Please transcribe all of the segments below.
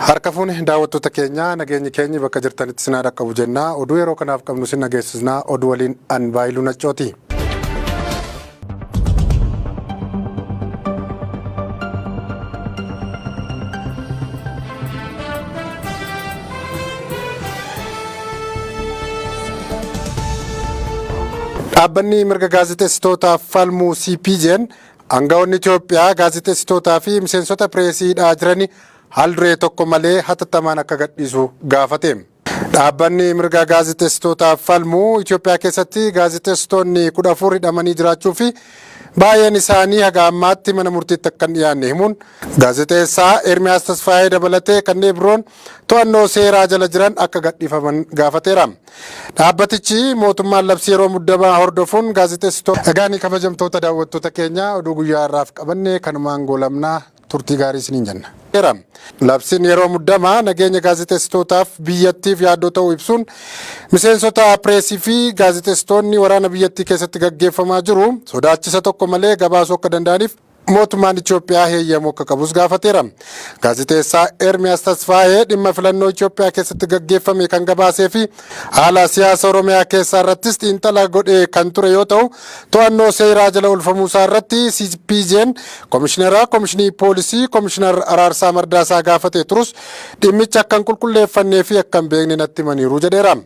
Harka fuuni daawwattoota keenya nageenyi keenya bakka jirtanitti sinaa dhaqqabu jennaa oduu yeroo kanaaf qabnu sin nageessisnaa oduu waliin Anbaayiluu Nachooti. Dhaabbanni mirga gaazexeessitootaaf falmu CPJ'n aangawoonni Itoophiyaa gaazexeessitootaa fi miseensota pireesiidhaa jiranii Halduree tokko malee hatattamaan akka gadhiisu gaafate. Dhaabbanni mirga gaazexeessitootaaf falmu Itoophiyaa keessatti gaazexeessitoonni 14 hidhamanii jiraachuu fi baay'een isaanii haga ammaatti mana murtiitti akka hin dhiyaanne himuun gaazexeessaa Ermiyaas Tasfaayee dabalatee kanneen biroon to'annoo seeraa jala jiran akka gadhiifaman gaafateera. Dhaabbatichi mootummaan labsii yeroo muddamaa hordofuun gaazexeessitoota dhagaanii kabajamtoota daawwattoota keenya oduu guyyaa irraaf qabanne kanumaan goolamnaa turtii gaarii isiniin jenna. Labsiin yeroo muddamaa nageenya gaazexeessitootaaf biyyattiif yaaddoo ta'uu ibsuun miseensota pireesii fi gaazexeessitoonni waraana biyyattii keessatti gaggeeffamaa jiru sodaachisa tokko malee gabaasuu akka danda'aniif mootummaan Itoophiyaa heeyyamuu akka qabus gaafateera. Gaazexeessaa Ermiyaas Tasfaayee dhimma filannoo Itoophiyaa keessatti gaggeeffame kan gabaasee fi haala siyaasa Oromiyaa keessaa irrattis xiinxala godhee kan ture yoo ta'u to'annoo seeraa jala oolfamuusaa irratti CPJ'n Komishinii Poolisii Komishinar Araarsaa Mardaasaa gaafatee turus dhimmicha akka hin qulqulleeffannee fi akka hin beekne natti himaniiru jedheera.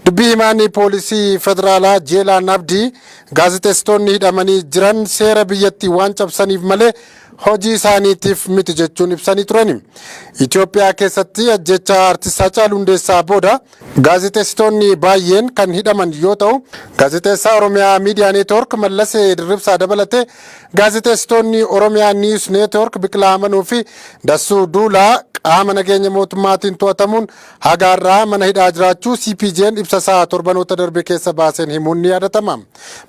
Dubbii himaan Poolisii Federaalaa Jeelaan Abdii gaazexeessitoonni hidhamanii jiran seera biyyattii waan cabsaniif malee hojii isaaniitiif miti jechuun ibsanii turani. Itoophiyaa keessatti ajjecha artist Haacaaluu Hundeessaa booda gaazexeessitoonni baay'een kan hidhaman yoo ta'u gaazexeessaa Oromiyaa Miidiyaa Neetwoork Mallasee Dirribsaa dabalatee gaazexeessitoonni Oromiyaa Niiws Neetwoork Biqilaa Amanuu fi Dassuu Duulaa qaama nageenya mootummaatiin to'atamuun hagaarraa mana hidhaa jiraachuu CPJ'n ibsa isaa torbanoota darbe keessa baaseen himuun ni yaadatama.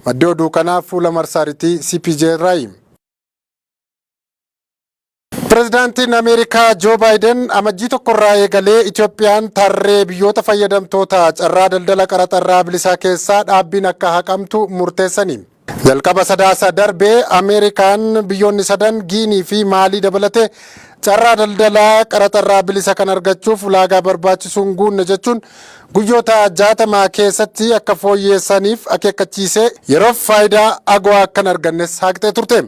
Madda oduu kanaaf fuula marsaaritii CPJ irraayi. Pireezidaantiin Ameerikaa Joo Baayiden amajjii tokkorraa eegalee Itoophiyaan tarree biyyoota fayyadamtoota carraa daldala qaraxarraa bilisaa keessaa dhaabbiin akka haqamtu murteessani. Jalqaba sadaasa darbee Ameerikaan biyyoonni sadan Giinii fi Maalii dabalatee carraa daldalaa qaraxarraa bilisa kan argachuuf ulaagaa barbaachisuun guunne jechuun guyyoota 60 keessatti akka fooyyeessaniif akeekkachiisee yeroof faayidaa agwaa akkan argannes haqxee turte.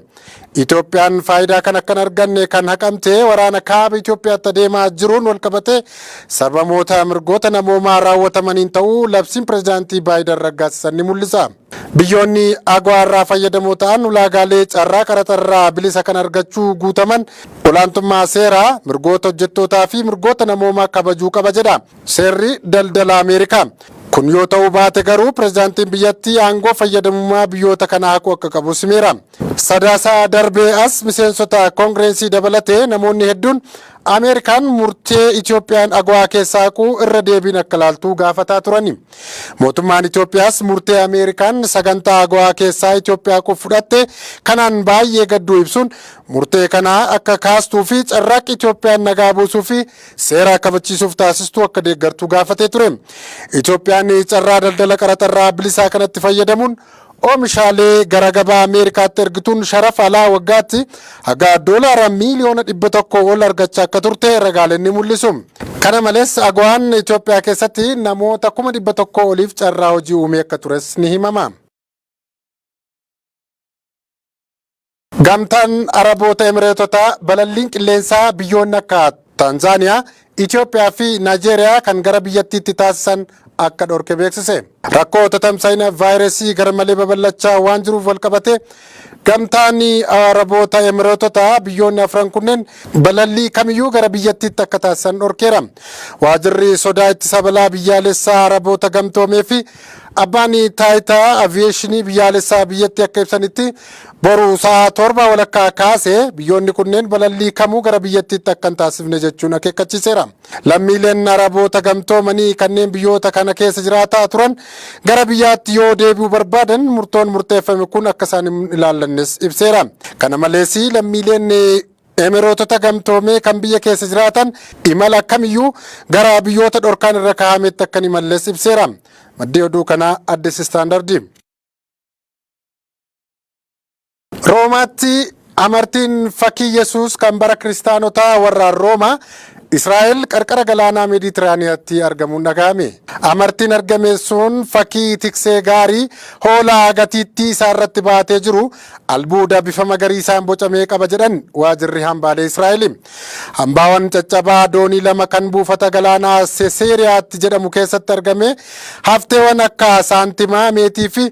Itoophiyaan faayidaa kan akkan arganne kan haqamte waraana kaaba Itoophiyaatti adeemaa jiruun walqabatee sarbamoota mirgoota namoomaa raawwatamaniin ta'uu labsiin pireezidaantii Baayiden raggaasisan ni mul'isa. Biyyoonni agwaa irraa fayyadamoo ta'an ulaagaalee carraa qaraxarraa bilisa kan argachuu guutaman olaantummaa seeraa mirgoota hojjettootaa fi mirgoota namoomaa kabajuu qaba jedha seerri daldala Ameerikaa. Kun yoo ta'uu baate garuu pireezidaantiin biyyattii aangoo fayyadamummaa biyyoota kanaa haquu akka qabu himeera. Sadaasa darbee as miseensota koongireensii dabalatee namoonni hedduun Ameerikaan murtee Itoophiyaan agwaa keessaa haquu irra deebiin akka laaltuu gaafataa turani. Mootummaan Itoophiyaas murtee Ameerikaan sagantaa agwaa keessaa Itoophiyaa haquuf fudhatte kanaan baay'ee gadduu ibsuun murtee kanaa akka kaastuu fi carraaqi Itoophiyaan nagaa buusuu fi seera kabachiisuuf taasistuu akka deeggartuu gaafatee ture. Itoophiyaan carraa daldala qaraxarraa bilisaa kanatti fayyadamuun oomishaalee gara gabaa Ameerikaatti ergituun sharafa alaa waggaatti haga doolaara miliyoona 100 ol argachaa akka turte ragaaleen ni mul'isu. Kana malees agwaan Itoophiyaa keessatti namoota 100,000 oliif carraa hojii uumee akka tures ni himama. Gamtaan Araboota Emireetotaa balalliin qilleensaa biyyoonni akka Tanzaaniyaa, Itoophiyaa fi Naajeeriyaa kan gara biyyattiitti taasisan akka dhorke beeksise. Rakkoo tamsa'ina vaayirasii gara malee babal'achaa waan jiruuf walqabate gamtaan Araboota Emireetotaa biyyoonni afran kunneen balallii kamiyyuu gara biyyattiitti akka taasisan dhorkeera. Waajirri sodaa ittisa balaa biyyaalessaa Araboota gamtoomee fi abbaan taayitaa aviyeeshinii biyyaalessaa biyyattii akka ibsanitti boru sa'a 7 walakkaa kaasee biyyoonni kunneen balallii kamuu gara biyyattiitti akka hin taasifne jechuun akeekkachiiseera. Lammiileen Araboota gamtoomanii kanneen biyyoota kana keessa jiraataa turan gara biyyaatti yoo deebi'uu barbaadan murtoon murteeffame kun akka isaan hin ilaallannes ibseera. Kana malees lammiileen Emireetota gamtoomee kan biyya keessa jiraatan imala kamiyyuu gara biyyoota dhorkaan irra kaa'ametti akka hin imalles ibseera. Maddi oduu kanaa Addis Istaandardi. Roomaatti Amartiin fakkii Yesuus kan bara kiristaanotaa warra Roomaa Israa'el qarqara galaanaa Meeditiraaniyaatti argamuun dhaga'ame. Amartiin argame sun fakkii tiksee gaarii hoolaa gatiittii isaa irratti baatee jiru albuuda bifa magariisaan bocamee qaba jedhan waajirri hambaalee Israa'el. Hambaawwan caccabaa doonii lama kan buufata galaanaa Seseeriyaatti jedhamu keessatti argame hafteewwan akka saantimaa, meetii fi